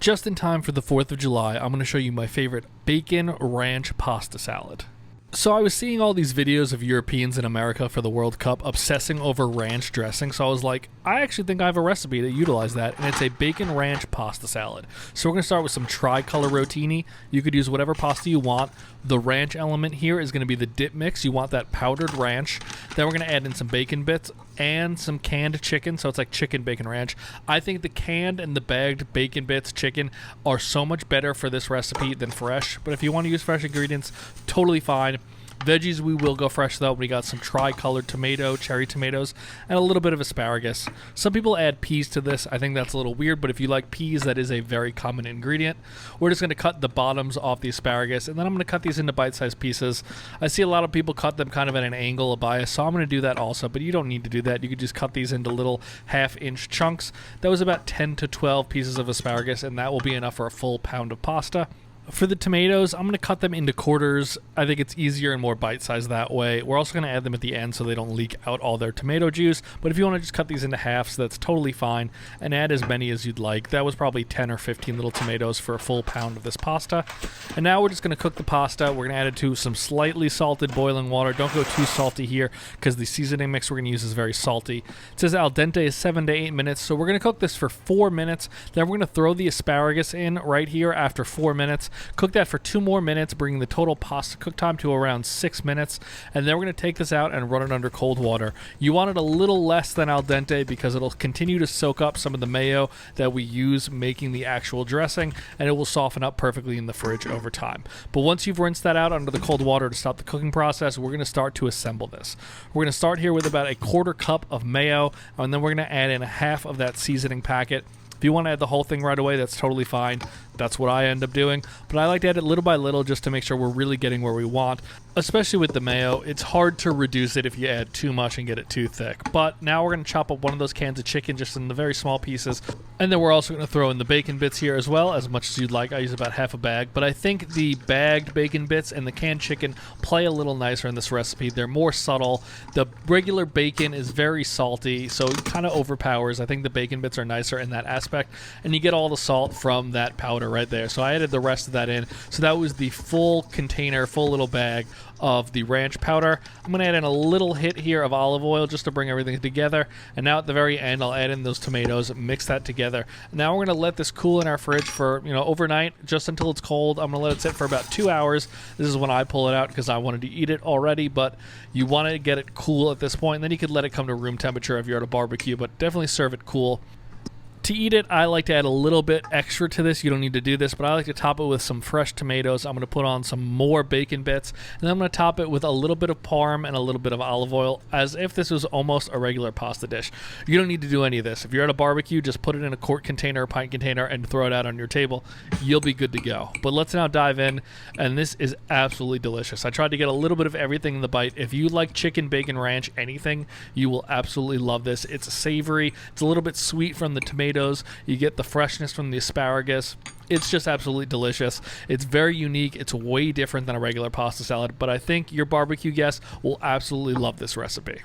Just in time for the 4th of July, I'm going to show you my favorite bacon ranch pasta salad. So I was seeing all these videos of Europeans in America for the World Cup obsessing over ranch dressing, so I was like, I actually think I have a recipe to utilize that, and it's a bacon ranch pasta salad. So we're going to start with some tricolor rotini. You could use whatever pasta you want. The ranch element here is going to be the dip mix. You want that powdered ranch. Then we're going to add in some bacon bits and some canned chicken, so it's like chicken bacon ranch. I think the canned and the bagged bacon bits chicken are so much better for this recipe than fresh, but if you want to use fresh ingredients, totally fine. Veggies, we will go fresh though. We got some tri-colored tomato, cherry tomatoes, and a little bit of asparagus. Some people add peas to this. I think that's a little weird, but if you like peas, that is a very common ingredient. We're just going to cut the bottoms off the asparagus, and then I'm going to cut these into bite-sized pieces. I see a lot of people cut them kind of at an angle, a bias, so I'm going to do that also, but you don't need to do that. You could just cut these into little half-inch chunks. That was about 10 to 12 pieces of asparagus, and that will be enough for a full pound of pasta. For the tomatoes, I'm going to cut them into quarters. I think it's easier and more bite-sized that way. We're also going to add them at the end so they don't leak out all their tomato juice. But if you want to just cut these into halves, that's totally fine. And add as many as you'd like. That was probably 10 or 15 little tomatoes for a full pound of this pasta. And now we're just going to cook the pasta. We're going to add it to some slightly salted boiling water. Don't go too salty here because the seasoning mix we're going to use is very salty. It says al dente is 7 to 8 minutes. So we're going to cook this for 4 minutes. Then we're going to throw the asparagus in right here after 4 minutes. Cook that for 2 more minutes, bringing the total pasta cook time to around 6 minutes. And then we're going to take this out and run it under cold water. You want it a little less than al dente because it'll continue to soak up some of the mayo that we use making the actual dressing, and it will soften up perfectly in the fridge over time. But once you've rinsed that out under the cold water to stop the cooking process, we're going to start to assemble this. We're going to start here with about a 1/4 cup of mayo, and then we're going to add in a half of that seasoning packet. If you want to add the whole thing right away, that's totally fine. That's what I end up doing. But I like to add it little by little just to make sure we're really getting where we want. Especially with the mayo, it's hard to reduce it if you add too much and get it too thick. But now we're going to chop up one of those cans of chicken just in the very small pieces. And then we're also going to throw in the bacon bits here as well, as much as you'd like. I use about half a bag. But I think the bagged bacon bits and the canned chicken play a little nicer in this recipe. They're more subtle. The regular bacon is very salty, so it kind of overpowers. I think the bacon bits are nicer in that aspect. And you get all the salt from that powder right there. So I added the rest of that in. So that was the full container, full little bag of the ranch powder. I'm going to add in a little hit here of olive oil just to bring everything together. And now at the very end, I'll add in those tomatoes, mix that together. Now we're going to let this cool in our fridge for, overnight, just until it's cold. I'm going to let it sit for about 2 hours. This is when I pull it out because I wanted to eat it already, but you want to get it cool at this point. And then you could let it come to room temperature if you're at a barbecue, but definitely serve it cool. To eat it, I like to add a little bit extra to this. You don't need to do this, but I like to top it with some fresh tomatoes. I'm going to put on some more bacon bits, and then I'm going to top it with a little bit of parm and a little bit of olive oil, as if this was almost a regular pasta dish. You don't need to do any of this. If you're at a barbecue, just put it in a quart container or pint container and throw it out on your table. You'll be good to go. But let's now dive in, and this is absolutely delicious. I tried to get a little bit of everything in the bite. If you like chicken, bacon, ranch, anything, you will absolutely love this. It's savory. It's a little bit sweet from the tomatoes. You get the freshness from the asparagus. It's just absolutely delicious. It's very unique. It's way different than a regular pasta salad, but I think your barbecue guests will absolutely love this recipe.